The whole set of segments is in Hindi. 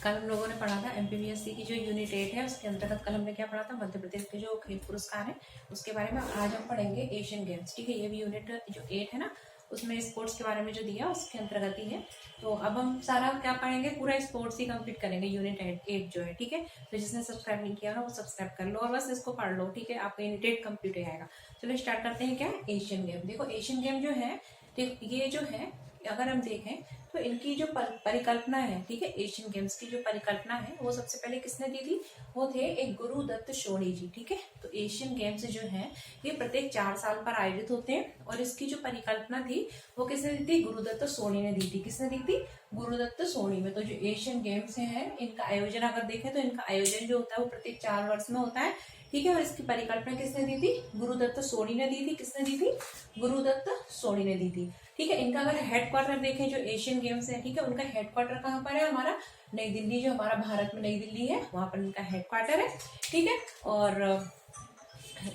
कल हम लोगों ने पढ़ा था एमपीवीएससी की जो यूनिट 8 है उसके अंतर्गत कल हमने क्या पढ़ा था, मध्य प्रदेश के जो खेल पुरस्कार है उसके बारे में। आज हम पढ़ेंगे एशियन गेम्स। ठीक है, ये भी यूनिट जो 8 है ना उसमें स्पोर्ट्स के बारे में जो दिया उसके अंतर्गत ही है। तो अब हम सारा क्या पढ़ेंगे, पूरा स्पोर्ट्स ही कंप्लीट करेंगे यूनिट 8 जो है। ठीक है, तो जिसने सब्सक्राइब नहीं किया ना वो सब्सक्राइब कर लो और बस इसको पढ़ लो। ठीक है, आपका यूनिट 8 कंप्लीट हो जाएगा। चलो स्टार्ट करते हैं। क्या एशियन गेम, देखो एशियन गेम जो है ये जो है अगर हम देखें तो इनकी जो परिकल्पना है, ठीक है, एशियन गेम्स की जो परिकल्पना है वो सबसे पहले किसने दी थी, वो थे एक गुरुदत्त सोनी जी। ठीक है, तो एशियन गेम्स जो है ये प्रत्येक 4 साल पर आयोजित होते हैं और इसकी जो परिकल्पना थी वो किसने दी थी, गुरुदत्त सोनी ने दी थी। किसने दी थी, गुरुदत्त सोनी में। तो जो एशियन गेम्स हैं इनका आयोजन अगर देखें तो इनका आयोजन जो होता है वो प्रत्येक 4 वर्ष में होता है। ठीक है, और इसकी परिकल्पना किसने दी थी, गुरुदत्त सोनी ने दी थी। किसने दी थी, गुरुदत्त सोनी ने दी थी। ठीक है, इनका अगर हेडक्वार्टर देखें जो एशियन गेम्स है, ठीक है, उनका हेडक्वार्टर कहाँ पर है, हमारा नई दिल्ली, जो हमारा भारत में नई दिल्ली है वहां पर इनका हेडक्वार्टर है। ठीक है, और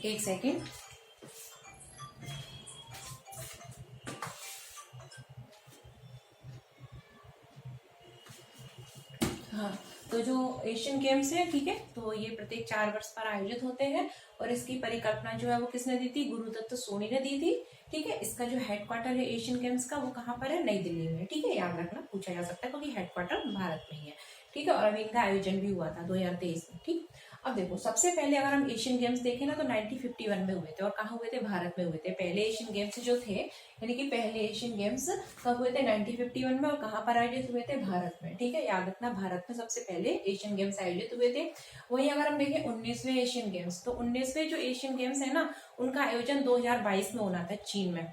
एक सेकेंड, हाँ, तो जो एशियन गेम्स है, ठीक है, तो ये प्रत्येक 4 वर्ष पर आयोजित होते हैं और इसकी परिकल्पना जो है वो किसने दी थी, गुरुदत्त सोनी ने दी थी। ठीक है, इसका जो हेडक्वार्टर है एशियन गेम्स का वो कहाँ पर है, नई दिल्ली में। ठीक है, याद रखना, पूछा जा सकता है क्योंकि हेडक्वार्टर भारत में ही है। ठीक है, और अभी इनका आयोजन भी हुआ था 2023 में। ठीक, अब देखो सबसे पहले अगर हम एशियन गेम्स देखें ना तो 1951 में हुए थे और कहाँ हुए थे, भारत में हुए थे। पहले एशियन गेम्स जो थे, यानी कि पहले एशियन गेम्स कब हुए थे, 1951 में, और कहाँ पर आयोजित हुए थे, भारत में। ठीक है, याद रखना, भारत में सबसे पहले एशियन गेम्स आयोजित हुए थे। वहीं अगर हम देखें 19वें एशियन गेम्स, तो 19वें जो एशियन गेम्स है ना उनका आयोजन 2022 में होना था चीन में,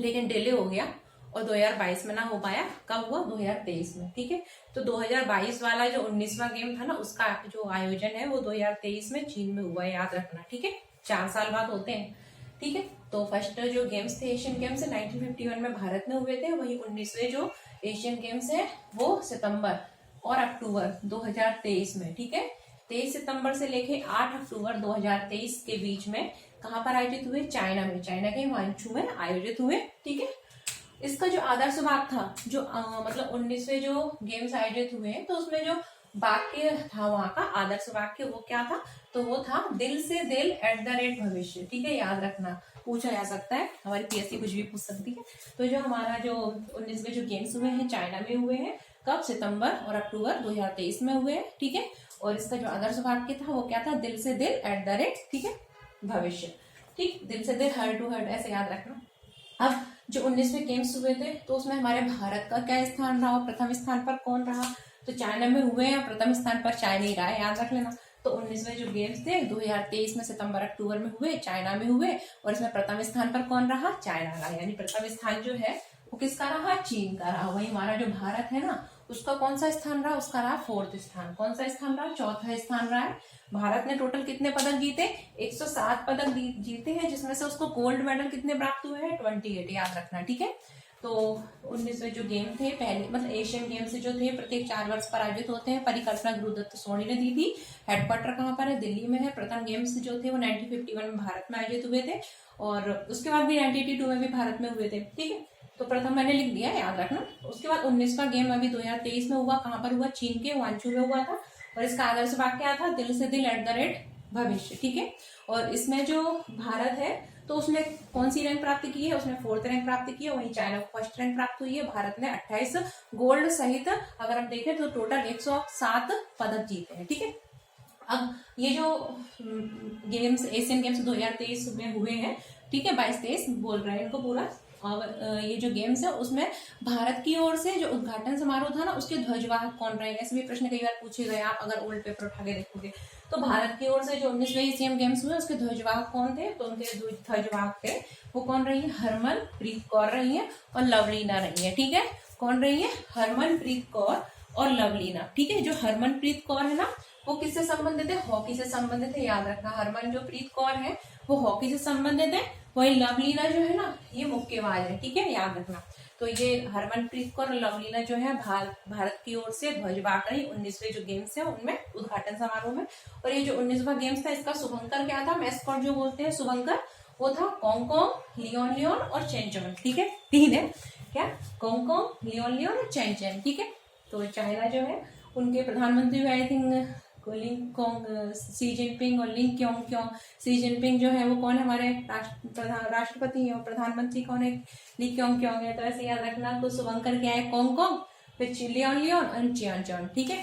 लेकिन डिले हो गया और 2022 में ना हो पाया। कब हुआ, 2023 में। ठीक है, तो 2022 वाला जो 19वां गेम था ना उसका जो आयोजन है वो 2023 में चीन में हुआ है, याद रखना। ठीक है, 4 साल बाद होते हैं। ठीक है, तो फर्स्ट जो गेम्स थे एशियन गेम्स 1951 में भारत में हुए थे। वही 19वें जो एशियन गेम्स है वो सितंबर और अक्टूबर 2023 में, ठीक है, 23 सितंबर से लेके 8 अक्टूबर 2023 के बीच में कहाँ पर आयोजित हुए, चाइना में, चाइना के वांचू में आयोजित हुए। ठीक है, इसका जो आदर्श वाक्य था, जो मतलब 19वें जो गेम्स आयोजित हुए तो उसमें जो वाक्य था वहां का आदर्श वाक्य वो क्या था, तो वो था दिल से दिल @ भविष्य। ठीक है, याद रखना, पूछा जा सकता है, हमारी पीएससी कुछ भी पूछ सकती है। तो जो हमारा जो 19वें जो गेम्स हुए हैं चाइना में हुए हैं, कब, सितंबर और अक्टूबर 2023 में हुए हैं। ठीक है, और इसका जो आदर्श वाक्य था वो क्या था, दिल से दिल @ ठीक है, भविष्य। ठीक, दिल से दिल, हार्ट टू हार्ट, ऐसे याद रखना। अब जो 19वें गेम्स हुए थे तो उसमें हमारे भारत का क्या स्थान रहा, प्रथम स्थान पर कौन रहा, तो चाइना में हुए हैं, प्रथम स्थान पर चाइना ही रहा है, याद रख लेना। तो 19वें जो गेम्स थे 2023 में सितंबर अक्टूबर में हुए, चाइना में हुए, और इसमें प्रथम स्थान पर कौन रहा, चाइना रहा, यानी प्रथम स्थान जो है वो किसका रहा, चीन का रहा। वही हमारा जो भारत है ना उसका कौन सा स्थान रहा, उसका रहा 4th स्थान। कौन सा स्थान रहा, 4था स्थान रहा है। भारत ने टोटल कितने पदक जीते, 107 पदक जीते हैं, जिसमें से उसको गोल्ड मेडल कितने प्राप्त हुए हैं, 28, याद रखना। ठीक है, तो 19वें जो गेम थे पहले, मतलब एशियन गेम्स जो थे प्रत्येक 4 वर्ष पर आयोजित होते हैं। परिकल्पना गुरुदत्त सोनी ने दी थी। हेडक्वार्टर कहाँ पर है, दिल्ली में है। प्रथम गेम्स जो थे वो 1951 में भारत में आयोजित हुए थे और उसके बाद भी 1982 में भी भारत में हुए थे। ठीक है, तो प्रथम मैंने लिख दिया, याद रखना। उसके बाद 19वां गेम अभी 2023 में हुआ, कहाँ पर हुआ, चीन के वांचू में हुआ था और इसका आदर्श वाक्य क्या था, दिल से दिल @ भविष्य। ठीक है, और इसमें जो भारत है तो उसने कौन सी रैंक प्राप्त की है, उसने 4th रैंक प्राप्त की है। वहीं चाइना को 1st रैंक प्राप्त हुई है। भारत ने 28 गोल्ड सहित अगर हम देखें तो टोटल 107 पदक जीते हैं। ठीक है, अब ये जो गेम्स एशियन गेम्स 2023 में हुए हैं, ठीक है, 22-23 बोल रहे हैं इनको पूरा। और ये जो गेम्स है उसमें भारत की ओर से जो उद्घाटन समारोह था ना उसके ध्वजवाहक कौन रहे, ऐसे भी प्रश्न कई बार पूछे गए आप अगर ओल्ड पेपर उठा के देखोगे। तो भारत की ओर से जो 19वें एशियन गेम्स हुए उसके ध्वजवाहक कौन थे, तो उनके ध्वजवाहक थे वो कौन रही है, हरमनप्रीत कौर रही है और लवलीना रही है। ठीक है, कौन रही है, हरमनप्रीत कौर और लवलीना। ठीक है, जो हरमनप्रीत कौर है ना वो किससे संबंधित है, हॉकी से संबंधित है, याद रखना। हरमन जो प्रीत कौर है वो हॉकी से संबंधित है, वही लवलीना जो है ना ये मुक्केबाज है। ठीक है, याद रखना। तो ये हरमनप्रीत कौर और लवलीना जो है भारत की ओर से ध्वजवाहक रही 19वें जो गेम्स है उनमें उद्घाटन समारोह में। और ये जो 19वां गेम्स था इसका शुभंकर क्या था, मैस्कॉट जो बोलते हैं शुभंकर, वो था कॉन्ग, लियोन लियोन और चैन चैन। ठीक है, 3 है क्या, कॉन्ग, लियोन लियोन और चैन चैन। ठीक है, तो चाइना जो है उनके प्रधानमंत्री हुए आई थिंक सी जिनपिंग और लिंग क्योंग क्योंग। सी जिनपिंग जो है वो कौन है, हमारे राष्ट्रपति है, और प्रधानमंत्री कौन है, ली क्योंग क्योंग है। तो ऐसे याद रखना। तो शुभंकर क्या है, कोंग कोंग, फिर लियोन लियोन और चियान चियान, ठीक है।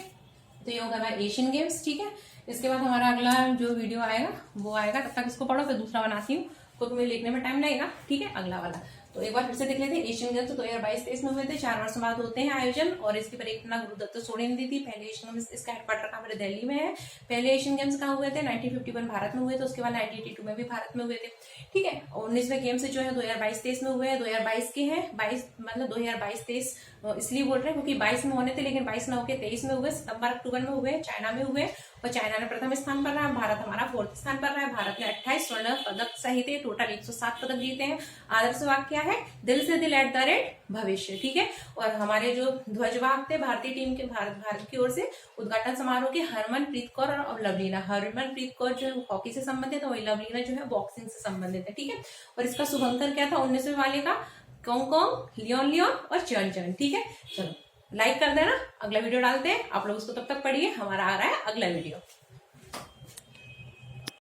तो ये होगा हमारा एशियन गेम्स, ठीक है। इसके बाद हमारा अगला जो वीडियो आएगा वो आएगा, तब तक इसको पढ़ो, फिर दूसरा बनाती हूँ, क्योंकि मुझे लिखने में टाइम लगेगा, ठीक है, अगला वाला। तो एक बार फिर से देख लेते हैं। एशियन गेम्स 2022-23 में हुए थे, 4 वर्ष बाद होते हैं आयोजन, और इसकी परिकल्पना गुरुदत्त सोनी ने दी थी। पहले एशियन गेम्स, इसका हेडक्वार्टर कहाँ पर, दिल्ली में है। पहले एशियन गेम्स कहाँ हुए थे, 1951 भारत में हुए थे, उसके बाद 1982 में भी भारत में हुए थे, ठीक है। 19वें गेम्स जो है 2022-23 में हुए हैं। 2022 के हैं, 22 मतलब 2022-23 इसलिए बोल रहे हैं क्योंकि 22 में होने थे, लेकिन 22 ना होकर 23 में हुए, सितंबर अक्टूबर में हुए, चाइना में हुए, और चाइना ने प्रथम स्थान पर रहा, भारत हमारा 4th स्थान पर रहा है। भारत ने 28 स्वर्ण पदक सहित टोटल 107 पदक जीते हैं। आदर्श वाक्य क्या है, दिल से दिल @ भविष्य, ठीक है। और हमारे जो ध्वजवाहक थे भारतीय टीम के, भारत की ओर से, उद्घाटन समारोह के हरमनप्रीत कौर और लवलीना। हरमनप्रीत कौर जो है हॉकी से संबंधित है, वही लवलीना जो है बॉक्सिंग से संबंधित है, ठीक है। और इसका शुभंकर क्या था 19वें वाले का, कोंग कोंग, लियोन लियोन और चन चन, ठीक है। चलो लाइक कर देना, अगला वीडियो डालते हैं, आप लोग उसको तब तक पढ़िए, हमारा आ रहा है अगला वीडियो।